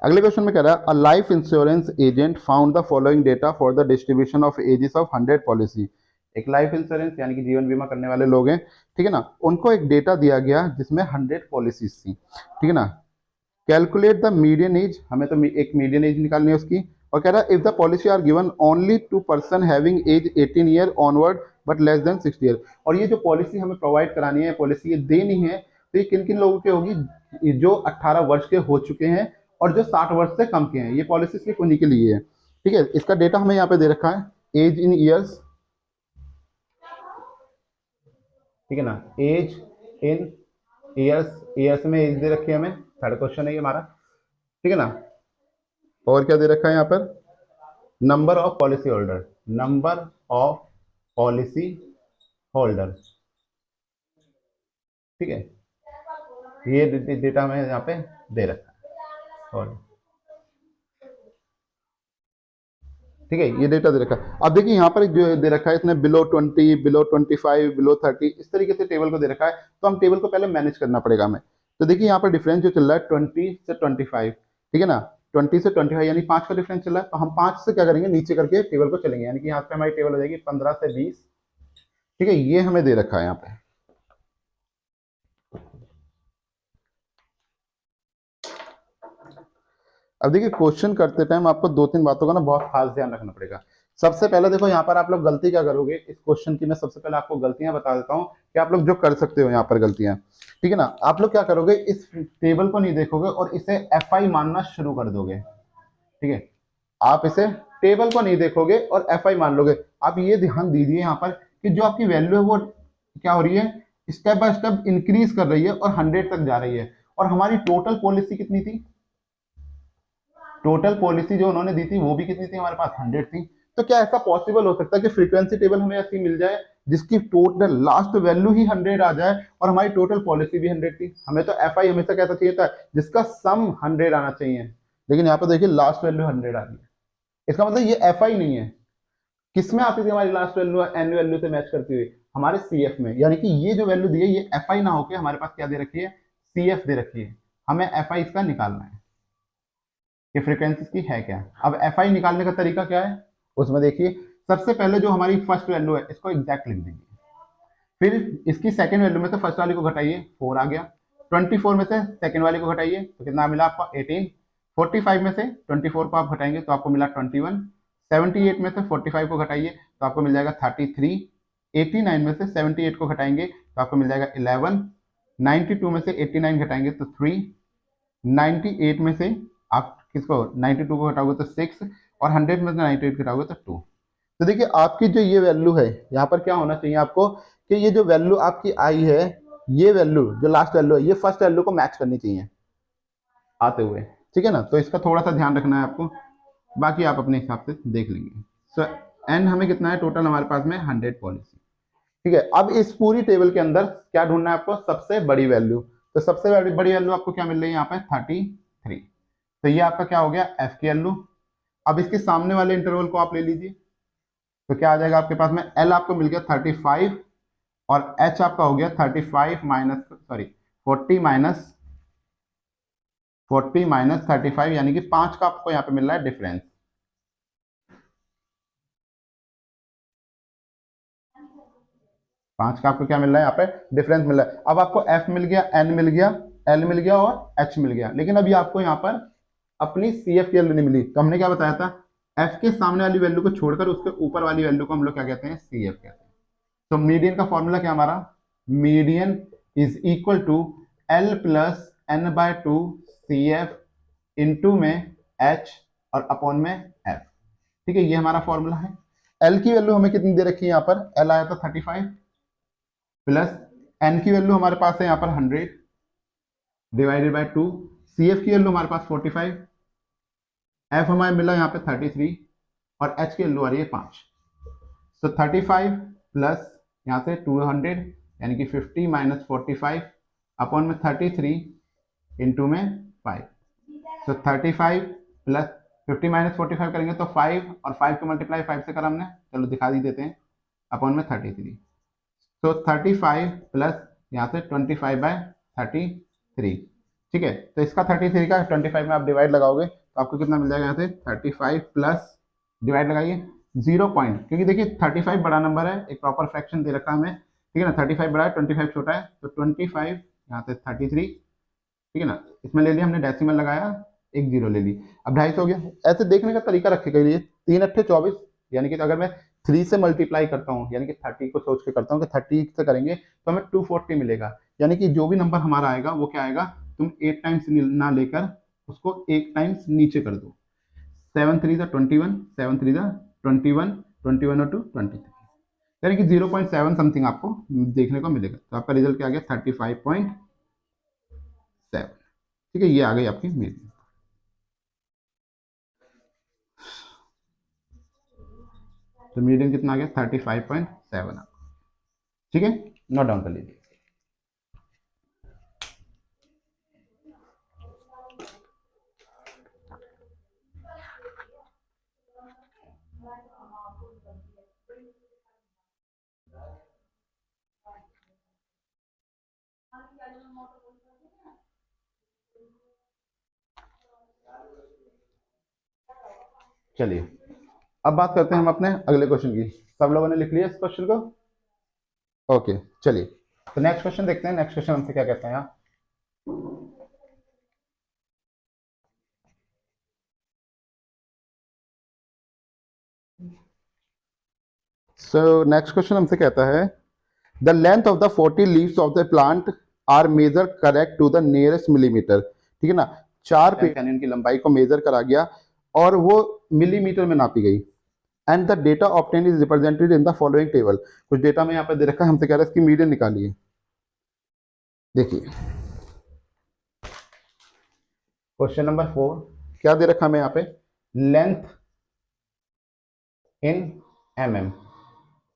अगले क्वेश्चन में कह रहा है a life insurance agent found the following data for the distribution of ages of 100 policy. एक लाइफ इंश्योरेंस यानी कि जीवन बीमा करने वाले लोग हैं, ठीक है ना, उनको एक डेटा दिया गया जिसमें 100 पॉलिसीज थी, ठीक है ना। कैलकुलेट द मीडियन एज, हमें तो एक मीडियन एज निकालनी है उसकी, और कह रहा है if the policy are given only to person having age 18 year onward but less than 60 year. और ये जो पॉलिसी हमें प्रोवाइड करानी है, पॉलिसी ये देनी है, तो ये किन किन लोगों के होगी, जो 18 वर्ष के हो चुके हैं और जो 60 वर्ष से कम के हैं, ये पॉलिसी सिर्फ उन्हीं के लिए है। ठीक है, इसका डेटा हमें यहाँ पे दे रखा है एज इन ईयर्स, ठीक है ना, एज इन ईयर्स, ईयर्स में एज दे रखी है हमें, थर्ड क्वेश्चन है ये हमारा, ठीक है ना। और क्या दे रखा है यहाँ पर, number of policy holder, number of policy holder, ठीक है, ये डेटा हमें यहाँ पे दे रखा है, और ठीक है ये डेटा दे रखा है। अब देखिए यहाँ पर जो दे रखा है इसने बिलो 20, बिलो 25, बिलो 30, इस तरीके से टेबल को दे रखा है, तो हम टेबल को पहले मैनेज करना पड़ेगा हमें। तो देखिए यहाँ पर डिफरेंस जो चल रहा है 20 से 25, ठीक है ना, 20 से 25 यानी 5 का डिफरेंस चल रहा है, तो हम 5 से क्या करेंगे नीचे करके टेबल को चलेंगे, यानी कि यहाँ पे हमारी टेबल हो जाएगी 15 से 20, ठीक है, ये हमें दे रखा है यहाँ पे। अब देखिए क्वेश्चन करते टाइम आपको 2-3 बातों का ना बहुत खास ध्यान रखना पड़ेगा। सबसे पहले देखो यहाँ पर आप लोग गलती क्या करोगे, इस क्वेश्चन की मैं सबसे पहले आपको गलतियां बता देता हूँ कि आप लोग जो कर सकते हो यहाँ पर गलतियां, ठीक है ना। आप लोग क्या करोगे, इस टेबल को नहीं देखोगे और इसे एफ आई मानना शुरू कर दोगे, ठीक है। आप इसे टेबल को नहीं देखोगे और एफ आई मान लोगे। आप ये ध्यान दीजिए यहाँ पर कि जो आपकी वैल्यू है वो क्या हो रही है, स्टेप बाय स्टेप इंक्रीज कर रही है और 100 तक जा रही है। और हमारी टोटल पॉलिसी कितनी थी, टोटल पॉलिसी जो उन्होंने दी थी वो भी कितनी थी हमारे पास 100 थी। तो क्या ऐसा पॉसिबल हो सकता है कि फ्रीक्वेंसी टेबल हमें ऐसी मिल जाए जिसकी टोटल लास्ट वैल्यू ही 100 आ जाए और हमारी टोटल पॉलिसी भी 100 थी। हमें तो एफ आई हमेशा कैसा चाहिए था जिसका सम 100 आना चाहिए, लेकिन यहाँ पे देखिए लास्ट वैल्यू 100 आ रही है। इसका मतलब ये एफ आई नहीं है, किसमें आती थी हमारी लास्ट वैल्यू, एन वैल्यू से मैच करती हुई, हमारे CF में, यानी कि ये जो वैल्यू दी है ये FI ना होके हमारे पास क्या दे रखी है, CF दे रखी है। हमें FI इसका निकालना है कि फ्रीक्वेंसी की है क्या। अब FI निकालने का तरीका क्या है, उसमें देखिए सबसे पहले जो हमारी फर्स्ट वैल्यू है इसको एग्जैक्ट लिख दीजिए, फिर इसकी सेकंड वैल्यू में से फर्स्ट वाली को घटाइए, 4 आ गया। 24 में से सेकंड वाली को घटाइए तो कितना मिला आपको, 18। 45 में से 24 को आप घटाएंगे तो आपको मिला 21। 78 में से 45 को घटाइए तो आपको मिल जाएगा 33। 89 में से 78 को घटाएंगे तो आपको मिल जाएगा 11। 92 में से 89 घटाएंगे तो 3। 98 में से आप किसको 92 को घटाओगे तो 6, और 100 में से 98 घटाओगे तो 2। तो देखिए आपकी जो ये वैल्यू है यहाँ पर क्या होना चाहिए आपको, कि ये जो वैल्यू आपकी आई है, ये वैल्यू जो लास्ट वैल्यू है ये फर्स्ट वैल्यू को मैच करनी चाहिए आते हुए, ठीक है ना। तो इसका थोड़ा सा ध्यान रखना है आपको, बाकी आप अपने हिसाब से देख लेंगे। सो एन हमें कितना है टोटल हमारे पास में 100 पॉलिसी, ठीक है। अब इस पूरी टेबल के अंदर क्या ढूंढना है आपको, सबसे बड़ी वैल्यू। तो सबसे बड़ी वैल्यू आपको क्या मिल रही है यहाँ पे 33। तो ये आपका क्या हो गया एफ की वैल्यू। अब इसके सामने वाले इंटरवल को आप ले लीजिए, तो क्या आ जाएगा आपके पास में, एल आपको मिल गया 35 और एच आपका हो गया 35 माइनस 40 माइनस 35, यानी कि 5 का आपको यहाँ पे मिल रहा है डिफरेंस। पांच का आपको क्या मिल रहा है यहाँ पे डिफरेंस मिल रहा है। अब आपको एफ मिल गया, एन मिल गया, एल मिल गया और एच मिल गया, लेकिन अभी आपको यहाँ पर अपनी सी एफ की वैल्यू नहीं मिली। तो हमने क्या बताया था, एफ के सामने वाली वैल्यू को छोड़कर उसके ऊपर वाली वैल्यू को हम लोग क्या कहते हैं, सी एफ कहते हैं। तो मीडियन का फॉर्मूला क्या हमारा, median is equal to L plus N by 2 C F into में एच और अपॉन में एफ, ठीक है। ये हमारा फॉर्मूला है। एल की वैल्यू हमें कितनी दे रखी है यहाँ पर, एल आया था 35 प्लस एन की वैल्यू हमारे पास है यहाँ पर 100 डिवाइडेड बाय 2, सी एफ की वैल्यू हमारे पास 45, एफ हमारे मिला यहाँ पे 33 और एच की वैल्यू आ रही है 5। तो 35 प्लस यहाँ से 200 यानी कि 50 माइनस 45 अपॉन में 33 इंटू में 5। तो 35 प्लस 50 माइनस 45 करेंगे तो 5, और 5 को मल्टीप्लाई 5 से करा हमने, चलो दिखा दी देते हैं, अपॉन में 33। तो 35 प्लस यहाँ से 25/33, ठीक है। तो इसका 33 का 25 में आप डिवाइड लगाओगे तो आपको कितना मिल जाएगा, यहाँ से 35 प्लस डिवाइड लगाइए 0 पॉइंट, क्योंकि देखिए 35 बड़ा नंबर है, एक प्रॉपर फ्रैक्शन दे रखा है हमें, ठीक है ना। 35 बड़ा है, 25 छोटा है, तो 25 यहाँ से 33, ठीक है ना। इसमें ले लिया हमने डेसिमल लगाया, एक जीरो ले ली, अब 250 हो गया। ऐसे देखने का तरीका रखेगा लिए 3 अट्ठे 24, यानी कि अगर मैं 3 से मल्टीप्लाई करता हूँ, यानी कि 30 को सोच के करता हूँ कि 30 से करेंगे तो हमें 240 मिलेगा, यानी कि जो भी नंबर हमारा आएगा वो क्या आएगा, तुम 8 टाइम्स ना लेकर उसको 1 टाइम्स नीचे कर दो। 7 3 21, 7 3 21, 21 और 2 23, यानी कि 0.7 समथिंग आपको देखने को मिलेगा। तो आपका रिजल्ट क्या आ गया 35.7, ठीक है। ये आ गई आपकी मीडियन। तो मीडियन कितना आ गया 35.7, ठीक है, नोट डाउन कर लीजिए। चलिए अब बात करते हैं हम अपने अगले क्वेश्चन की। सब लोगों ने लिख लिया इस क्वेश्चन को, ओके। चलिए तो नेक्स्ट क्वेश्चन देखते हैं, नेक्स्ट क्वेश्चन हमसे क्या कहते हैं यहाँ। सो नेक्स्ट क्वेश्चन हमसे कहता है, the length of the 40 leaves of the plant are measure correct to the nearest millimetre, ठीक है ना। 4 पेड़ की लंबाई को मेजर करा गया और वो मिलीमीटर में नापी गई, and the data obtain is represented in the following table. कुछ डेटा में यहाँ पे दे रखा है, हमसे कह रहा है इसकी मीडियन निकालिए। देखिए क्वेश्चन नंबर 4 क्या दे रखा हमें यहाँ पे, लेंथ इन mm,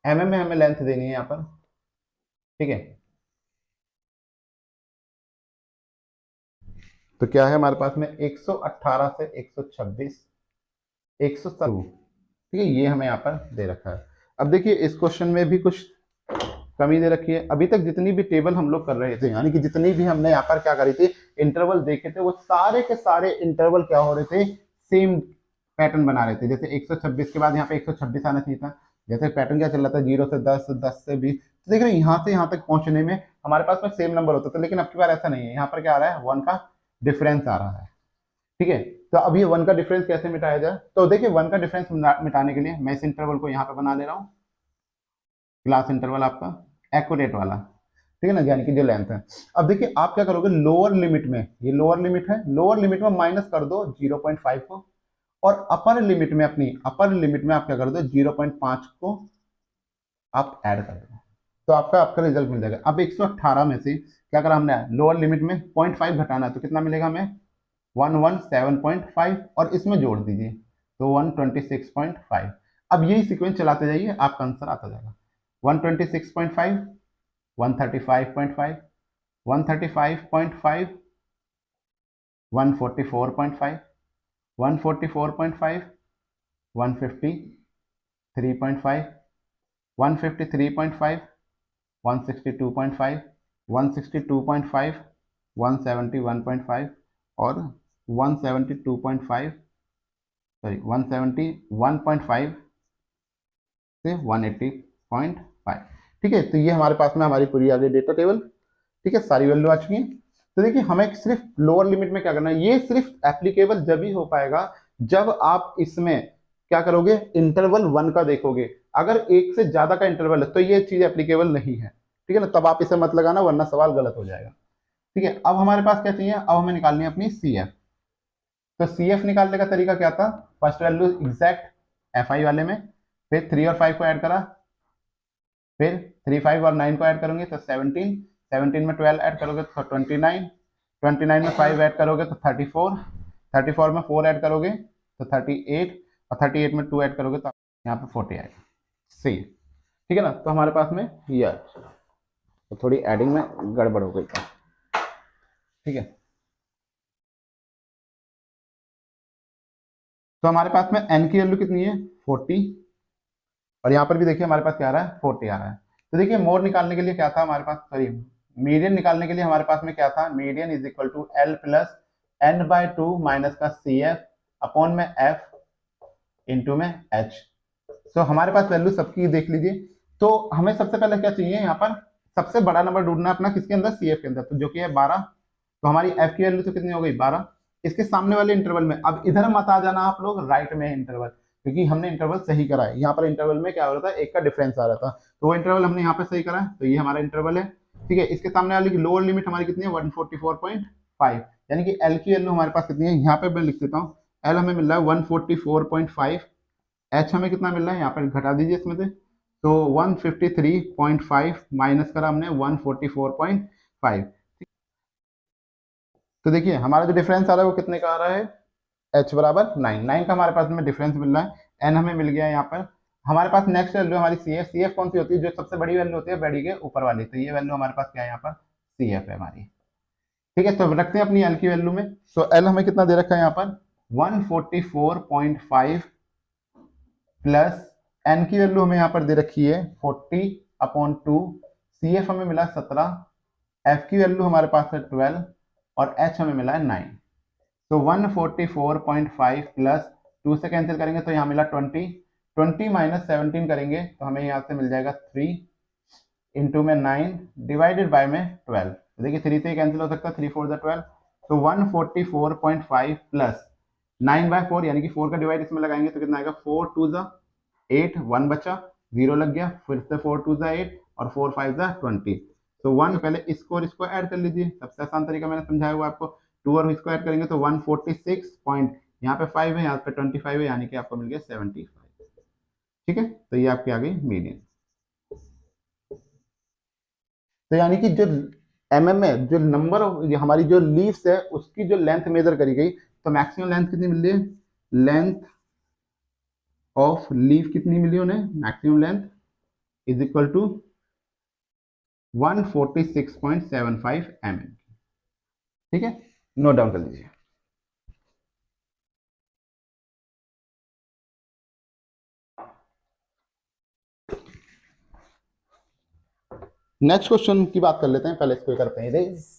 mm में हमें लेंथ देनी है यहाँ पर, ठीक है। तो क्या है हमारे पास में 118 से 126, 170, ठीक है, ये हमें यहाँ पर दे रखा है। अब देखिए इस क्वेश्चन में भी कुछ कमी दे रखी है। अभी तक जितनी भी टेबल हम लोग कर रहे थे, यानी कि जितनी भी हमने यहाँ पर क्या करी थी, इंटरवल देखे थे, वो सारे के सारे इंटरवल क्या हो रहे थे, सेम पैटर्न बना रहे थे। जैसे 126 के बाद यहाँ पे 126 आना चाहिए था। जैसे पैटर्न क्या चल रहा था, 0 से 10, 10 से 20, तो देख रहे हैं यहाँ से यहाँ तक पहुंचने में हमारे पास में सेम नंबर होता था, लेकिन अब की बार ऐसा नहीं है। यहाँ पर क्या आ रहा है, 1 का डिफरेंस आ रहा है। ठीक है, तो अब ये 1 का डिफरेंस कैसे मिटाया जाए, तो देखिए 1 का डिफरेंस मिटाने के लिए मैं इस इंटरवल को यहाँ पे बना ले रहा हूँ, क्लास इंटरवल आपका एक्यूरेट वाला, ठीक है ना, यानी कि जो लेंथ है। अब देखिए आप क्या करोगे, लोअर लिमिट में, ये लोअर लिमिट है, लोअर लिमिट में माइनस कर दो 0.5 को, और अपर लिमिट में, अपनी अपर लिमिट में आप क्या कर दो, 0.5 को आप ऐड कर दो, तो आपका आपका रिजल्ट मिल जाएगा। अब 118 में से क्या करा हमने, लोअर लिमिट में 0.5 घटाना है, तो कितना मिलेगा हमें, 117.5, और इसमें जोड़ दीजिए तो 126.5। अब यही सीक्वेंस चलाते जाइए, आपका आंसर आता जाएगा। 126.5, 135.5, 135.5, 144.5, 144.5, 153.5, 153.5, 162.5, 162.5, 171.5, और 172.5, सॉरी 171.5 से 180.5। ठीक है, तो ये हमारे पास में हमारी पूरी आ गई डेटा टेबल। ठीक है, सारी वैल्यू आ चुकी है। तो देखिए हमें सिर्फ लोअर लिमिट में क्या करना है, ये सिर्फ एप्लीकेबल जब ही हो पाएगा जब आप इसमें क्या करोगे, इंटरवल 1 का देखोगे। अगर एक से ज्यादा का इंटरवल है तो ये चीज एप्लीकेबल नहीं है। ठीक है ना, तब आप इसे मत लगाना, वरना सवाल गलत हो जाएगा। ठीक है, अब हमारे पास क्या चाहिए, अब हमें निकालनी है अपनी सी एफ। तो सी एफ निकालने का तरीका क्या था, first value exact F I वाले में, फिर 3 और 5 को ऐड करा, फिर 3, 5 और 9 को ऐड करोगे तो 17, 17 में 12 ऐड करोगे तो 29, 29 में 5 ऐड करोगे तो 34, 34 में 4 ऐड करोगे तो 38, और 38 में 2 ऐड करोगे तो यहाँ पे 40 आएगा। सही, ठीक है ना, तो हमारे पास में ये तो थोड़ी एडिंग में गड़बड़ हो गई था। ठीक है, तो हमारे पास में एन की वैल्यू कितनी है, 40, और यहाँ पर भी देखिए हमारे पास क्या आ रहा है, 40 आ रहा है। तो देखिए मोड निकालने के लिए क्या था हमारे पास, सॉरी मीडियन निकालने के लिए हमारे पास में क्या था, median is equal to L plus N by 2 minus का सी एफ अपॉन में एफ इंटू में एच। तो हमारे पास वैल्यू सबकी देख लीजिए। तो हमें सबसे पहले क्या चाहिए, यहाँ पर सबसे बड़ा नंबर ढूंढना अपना किसके अंदर, सी एफ के अंदर, तो जो कि है 12। तो हमारी एफ की वैल्यू तो कितनी हो गई, 12। इसके सामने वाले इंटरवल में, अब इधर मत आ जाना आप लोग, राइट में है इंटरवल, क्योंकि हमने इंटरवल सही करा है। यहाँ पर इंटरवल में क्या हो रहा था, एक का डिफरेंस आ रहा था, तो वो इंटरवल हमने यहाँ पे सही करा है, तो ये हमारा इंटरवल है। ठीक है, इसके सामने वाली लोअर लिमिट हमारी कितनी है, 144.5, यानी कि एल की वैल्यू हमारे पास कितनी है, यहाँ पे मैं लिख देता हूँ, एल हमें मिल रहा है 144.5, एच हमें कितना मिल रहा है, यहाँ पर घटा दीजिए इसमें से, तो 153.5 माइनस करा हमने 144.5। तो देखिए हमारा जो डिफरेंस आ रहा है वो कितने का आ रहा है, एच बराबर 9, 9 का हमारे पास में डिफरेंस मिल रहा है। एन हमें मिल गया है यहाँ पर। हमारे पास नेक्स्ट वैल्यू हमारी सी एफ, सी एफ कौन सी होती है, जो सबसे बड़ी वैल्यू होती है बड़ी के ऊपर वाली, तो ये वैल्यू हमारे पास क्या है, यहाँ पर सी एफ है हमारी। ठीक है, तो रखते हैं अपनी एल की वैल्यू में। तो एल हमें कितना दे रखा है यहाँ पर, 144.5 प्लस एन की वैल्यू हमें यहाँ पर दे रखी है 40/2, सी एफ हमें मिला 17, एफ की वैल्यू हमारे पास है 12, और एच हमें मिला है 9। तो 144.5 प्लस 2 से कैंसिल करेंगे तो यहाँ मिला 20, 20 माइनस 17 करेंगे तो हमें यहाँ से मिल जाएगा 3 इंटू में 9 डिवाइडेड बाय में 12। तो देखिए 3 से कैंसिल हो सकता है, 3 4 12, तो 144.5 प्लस 9/4, यानी कि 4 का डिवाइड इसमें लगाएंगे तो कितना आएगा, 4 2 8, 1 बचा, 0 लग गया, फिर से 4 2 8, और 4 5 20। तो 1 पहले इसको और इसको ऐड कर लीजिए, सबसे आसान तरीका मैंने समझाया हुआ आपको। 2 और इसको ऐड करेंगे तो 146 पॉइंट, यहाँ पे 5 है, यहाँ पे 25 है, यानी कि आपको मिल गया 75। ठीक है, तो ये आपकी आ गई मीडियन। तो यानी कि जो एमएम में जो नंबर ऑफ हमारी जो लीव्स है उसकी जो लेंथ मेजर करी गई, तो मैक्सिमम लेंथ कितनी मिल रही है, लेंथ ऑफ लीव कितनी मिली उन्हें, maximum length is equal to 146.75 mm। ठीक है, नोट डाउन कर लीजिए। नेक्स्ट क्वेश्चन की बात कर लेते हैं, पहले इसको करते हैं इरेज।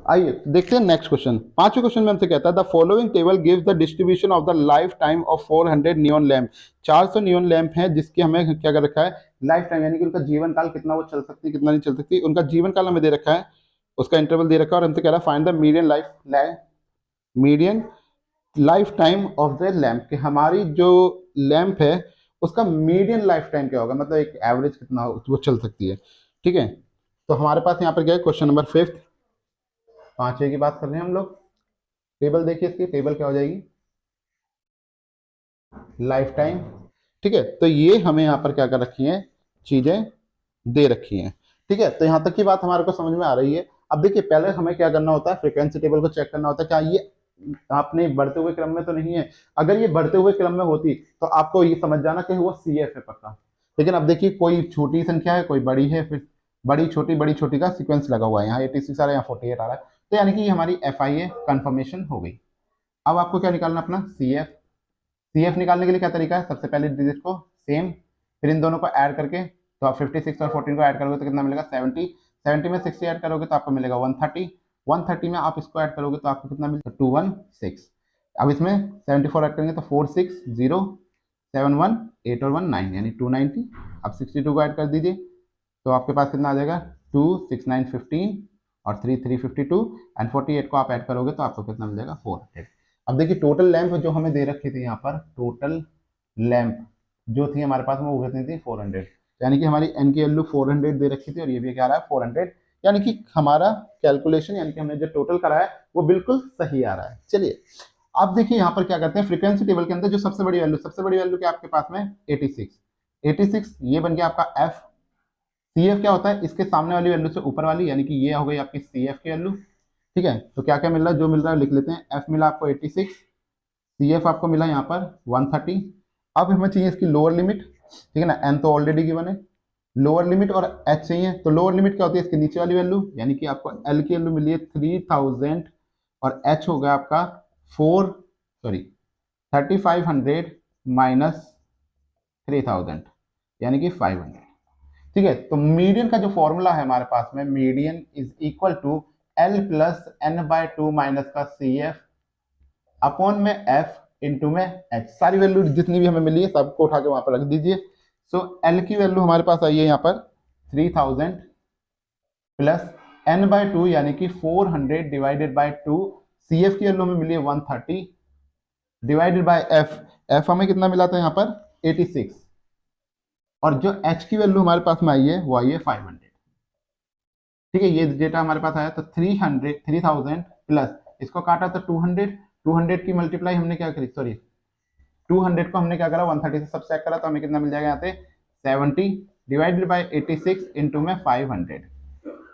आइए देखते हैं नेक्स्ट क्वेश्चन। पांचवें क्वेश्चन में हमसे कहता है the following table gives the distribution of the life time of 400 neon lamp. 400 neon lamp है जिसकी हमें क्या कर रखा है, लाइफ टाइम, यानी कि उनका जीवन काल कितना वो चल सकती है, कितना नहीं चल सकती, उनका जीवन काल हमें दे रखा है, उसका इंटरवल दे रखा है, और हमसे कह रहा है find the median life time of the lamp, कि हमारी जो लैंप है उसका मीडियन लाइफ टाइम क्या होगा, मतलब एक एवरेज कितना वो चल सकती है। ठीक है, तो हमारे पास यहाँ पर क्या है, क्वेश्चन नंबर 5, पांचवे की बात कर रहे हैं हम लोग। टेबल देखिए, इसकी टेबल क्या हो जाएगी, लाइफ टाइम। ठीक है, तो ये हमें यहाँ पर क्या कर रखी है, चीजें दे रखी हैं। ठीक है, तो यहाँ तक की बात हमारे को समझ में आ रही है। अब देखिए, पहले हमें क्या करना होता है, फ्रीक्वेंसी टेबल को चेक करना होता है, क्या ये आपने बढ़ते हुए क्रम में तो नहीं है। अगर ये बढ़ते हुए क्रम में होती तो आपको ये समझ जाना कि वो CF है पक्का। लेकिन अब देखिए, कोई छोटी संख्या है, कोई बड़ी है, फिर बड़ी छोटी का सीक्वेंस लगा हुआ है, यहाँ 86 आ रहा है, यहाँ 48 आ रहा है, तो यानी कि ये हमारी FIA कंफर्मेशन हो गई। अब आपको क्या निकालना, अपना CF निकालने के लिए क्या तरीका है, सबसे पहले डिजिट को सेम, फिर इन दोनों को ऐड करके, तो आप 56 और 14 को ऐड करोगे तो कितना मिलेगा, 70। 70 में 60 ऐड करोगे तो आपको मिलेगा 130। 130 में आप इसको ऐड करोगे तो आपको कितना मिलेगा, 216। अब इसमें 74 ऐड करेंगे तो 460, 71, 8 और 1 9, यानी 290। अब 62 को ऐड कर दीजिए तो आपके पास कितना आ जाएगा, 2 6 9 15 और 3 3 52, एंड 48 को आप ऐड करोगे तो आपको कितना मिल जाएगा, 400। अब देखिए, टोटल लैंप जो हमें दे रखी थी यहाँ पर, टोटल लैंप जो थी हमारे पास में वो कितनी थी, 400, यानी कि हमारी एन की वैल्यू 400 दे रखी थी, और ये भी क्या रहा है, 400, यानी कि हमारा कैलकुलेशन, यानी कि हमने जो टोटल करा है वो बिल्कुल सही आ रहा है। चलिए अब देखिए यहाँ पर क्या करते हैं, फ्रीक्वेंसी टेबल के अंदर जो सबसे बड़ी वैल्यू क्या आपके पास में, 86 ये बन गया आपका एफ। CF क्या होता है, इसके सामने वाली वैल्यू से ऊपर वाली, यानी कि ये हो गई आपकी CF की वैल्यू। ठीक है, तो क्या क्या मिल रहा है, जो मिल रहा है लिख लेते हैं। F मिला आपको 86, CF आपको मिला यहाँ पर 130। अब हमें चाहिए इसकी लोअर लिमिट, ठीक है ना, N तो ऑलरेडी गिवन है, लोअर लिमिट और H चाहिए। तो लोअर लिमिट क्या होती है, इसके नीचे वाली वैल्यू, यानी कि आपको L की वैल्यू मिली है 3000, और H हो गया आपका 3500 माइनस 3000, यानी कि 500। ठीक है, तो मीडियन का जो फॉर्मूला है हमारे पास में, median is equal to L plus N/2 minus का CF अपॉन में F इंटू में H। सारी वैल्यू जितनी भी हमें मिली है सबको उठा के वहां पर रख दीजिए। सो L की वैल्यू हमारे पास आई है यहाँ पर 3000 प्लस N/2 यानी कि 400 डिवाइडेड बाय 2, CF की वैल्यू हमें मिली है 130 डिवाइडेड बाय F हमें कितना मिला था यहाँ पर 86, और जो H की वैल्यू हमारे पास में आई है वो आई है 500। ठीक है, ये डेटा हमारे पास आया, तो 3000 प्लस इसको काटा तो 200 की मल्टीप्लाई हमने क्या करी, सॉरी 200 को हमने क्या करा 130 से सबट्रैक्ट करा, तो हमें कितना मिल जाएगा यहाँ पे 70 डिवाइडेड बाय 86 इंटू में 500।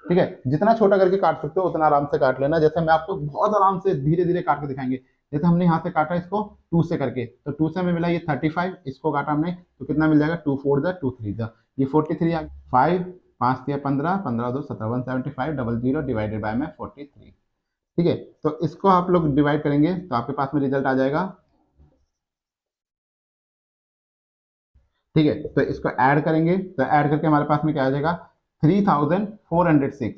ठीक है, जितना छोटा करके काट सकते हो उतना आराम से काट लेना, जैसे मैं आपको बहुत आराम से धीरे धीरे काट के दिखाएंगे। जैसे हमने यहाँ से काटा इसको 2 से करके, तो 2 से हमें मिला ये 35, इसको काटा हमने तो कितना मिल जाएगा, 2 4 2 3 ये 43 5 5 15 15 2 17 175 00 डिवाइडेड बाय में 43। ठीक है, तो इसको आप लोग डिवाइड करेंगे तो आपके पास में रिजल्ट आ जाएगा। ठीक है, तो इसको ऐड करेंगे तो ऐड करके हमारे पास में क्या आ जाएगा 3406।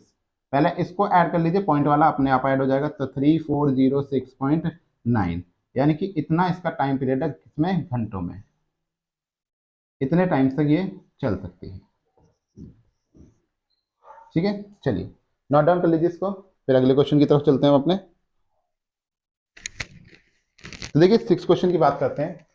पहले इसको ऐड कर लीजिए, पॉइंट वाला अपने आप ऐड हो जाएगा, तो 3406.9, यानी कि इतना इसका टाइम पीरियड है, किसमें, घंटों में, इतने टाइम तक ये चल सकती है। ठीक है, चलिए नोट डाउन कर लीजिए इसको, फिर अगले क्वेश्चन की तरफ चलते हैं हम अपने। तो देखिए 6 क्वेश्चन की बात करते हैं।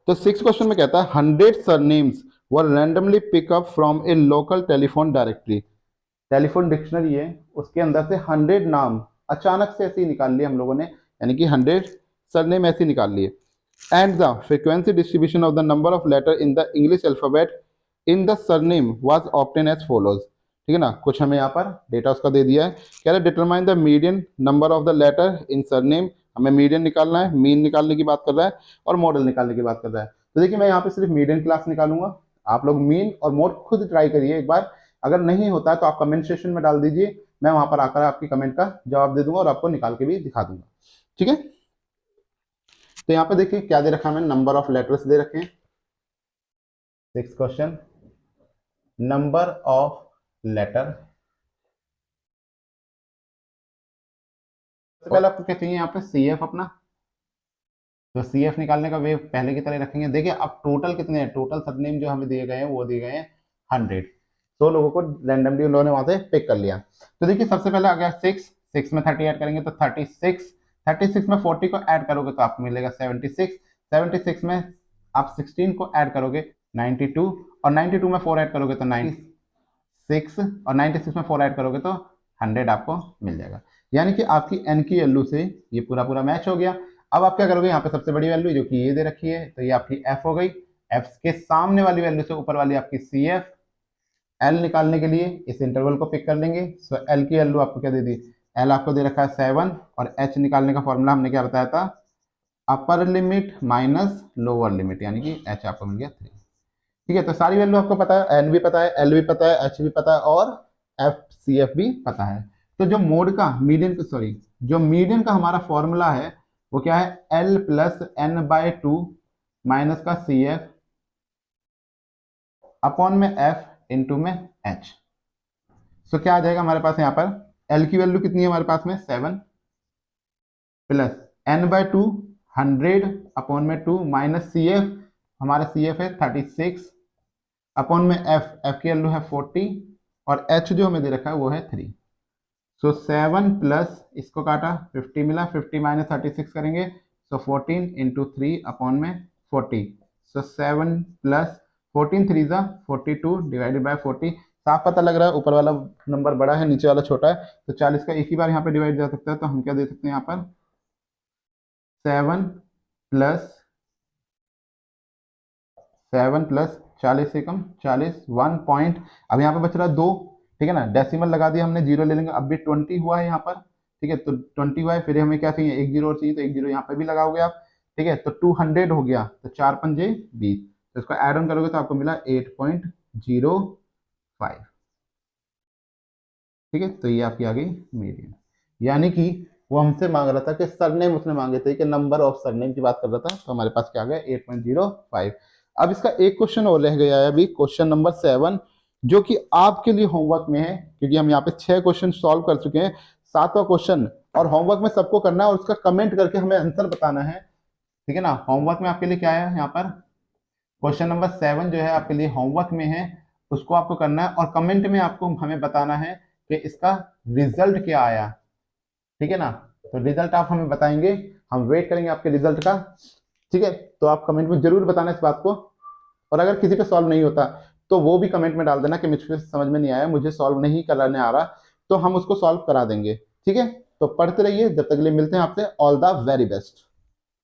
तो 6 क्वेश्चन में कहता है 100 surnames were randomly pickup from A local telephone directory. Telephone dictionary है, उसके अंदर से 100 नाम अचानक से ऐसे ही निकाल लिए हम लोगों ने, यानी कि 100 सरनेम ऐसे निकाल लिए। And the frequency distribution of the number of letter in the English alphabet in the surname was obtain as follows. ठीक है ना। कुछ हमें यहाँ पर डेटा उसका दे दिया है, कह रहा है determine the median number of the letter in surname. हमें मीडियन निकालना है, मीन निकालने की बात कर रहा है और मॉडल निकालने की बात कर रहा है। तो देखिए मैं यहाँ पे सिर्फ मीडियन क्लास निकालूंगा, आप लोग मीन और मोड खुद ट्राई करिए एक बार, अगर नहीं होता है तो आप कमेंट सेक्शन में डाल दीजिए, मैं वहां पर आकर आपकी कमेंट का जवाब दे दूंगा और आपको निकाल के भी दिखा दूंगा, ठीक है। तो यहाँ पे देखिए क्या दे रखा है, नंबर ऑफ लेटर्स दे रखे हैं। 6 क्वेश्चन, नंबर ऑफ लेटर। सबसे पहले आपको क्या चाहिए यहाँ पे, CF अपना, तो CF निकालने का वे पहले की तरह रखेंगे। देखिए अब टोटल कितने हैं, टोटल सरनेम जो हमें दिए गए हैं वो दिए गए हैं 100। 100 लोगों को रैंडमली उन लोगों ने वहां से पिक कर लिया। तो देखिए सबसे पहले आ गया 6 में 30 ऐड करेंगे तो 36 में 40 को ऐड करोगे तो आपको मिलेगा 76 में आप 16 को ऐड करोगे 92, और 92 में 4 ऐड करोगे तो 96, और 96 में 4 ऐड करोगे तो 100 आपको मिल जाएगा। यानी कि आपकी एन की वैल्यू से ये पूरा पूरा मैच हो गया। अब आप क्या करोगे, यहाँ पे सबसे बड़ी वैल्यू जो कि ये दे रखी है तो ये आपकी एफ हो गई, एफ के सामने वाली वैल्यू से ऊपर वाली आपकी CF। एल निकालने के लिए इस इंटरवल को पिक कर लेंगे। सो एल की वैल्यू आपको क्या दे दी, एल आपको दे रखा है 7, और एच निकालने का फॉर्मूला हमने क्या बताया था, upper limit minus lower limit, यानी कि एच आपको मिल गया 3। ठीक है, तो सारी वैल्यू आपको पता है, एन भी पता है, एल भी पता है, एच भी पता है और एफ CF भी पता है। तो जो मोड का मीडियन, सॉरी जो मीडियन का हमारा फॉर्मूला है वो क्या है, L प्लस n/2 माइनस का CF अपॉन में F इंटू में H। सो क्या आ जाएगा हमारे पास यहाँ पर, L की वैल्यू कितनी है हमारे पास में 7 प्लस n/2 100 अपॉन में 2 माइनस CF, हमारा CF है 36 अपॉन में F की वैल्यू है 40 और H जो हमें दे रखा है वो है 3। सो 7 प्लस इसको काटा 50 मिला, 50 माइनस 36 करेंगे सो 14 इंटू 3 अपॉन में 40। सो 7 प्लस 14 3 जा 42 डिवाइडेड बाय 40। साफ पता लग रहा है ऊपर वाला नंबर बड़ा है नीचे वाला छोटा है, तो 40 का एक ही बार यहाँ पे डिवाइड जा सकता है, तो हम क्या दे सकते हैं यहाँ पर 7 प्लस 40 से कम 40 1 पॉइंट, अब यहाँ पे बच रहा है 2, ठीक है ना, डेसिमल लगा दिया हमने, 0 ले लेंगे, अब भी 20 हुआ है यहाँ पर, ठीक है, तो 20 हुआ है, फिर हमें क्या चाहिए, एक 0 और चाहिए, तो एक 0 यहाँ पे भी लगाओगे आप, ठीक है, तो 200 हो गया, तो 4 पंजे 20, तो इसको ऐड ऑन करोगे तो आपको मिला 8.05। ठीक है, तो ये आपकी आ गई मीडियन। यानी कि वो हमसे मांग रहा था कि सरनेम उसने मांगे थे, कि नंबर ऑफ सरनेम की बात कर रहा था, तो हमारे पास क्या आ गया 8.05। अब इसका एक क्वेश्चन और रह गया है अभी, क्वेश्चन नंबर 7, जो कि आपके लिए होमवर्क में है, क्योंकि हम यहाँ पे 6 क्वेश्चन सॉल्व कर चुके हैं, 7वां क्वेश्चन और होमवर्क में सबको करना है और उसका कमेंट करके हमें आंसर बताना है, ठीक है ना। होमवर्क में आपके लिए क्या है, यहाँ पर क्वेश्चन नंबर 7 जो है आपके लिए होमवर्क में है, उसको आपको करना है और कमेंट में आपको हमें बताना है कि इसका रिजल्ट क्या आया, ठीक है ना। तो रिजल्ट आप हमें बताएंगे, हम वेट करेंगे आपके रिजल्ट का, ठीक है। तो आप कमेंट में जरूर बताना इस बात को, और अगर किसी पे सॉल्व नहीं होता तो वो भी कमेंट में डाल देना कि मुझे समझ में नहीं आया, मुझे सॉल्व नहीं कराने आ रहा, तो हम उसको सॉल्व करा देंगे, ठीक है। तो पढ़ते रहिए, जब तक के लिए मिलते हैं आपसे, ऑल द वेरी बेस्ट।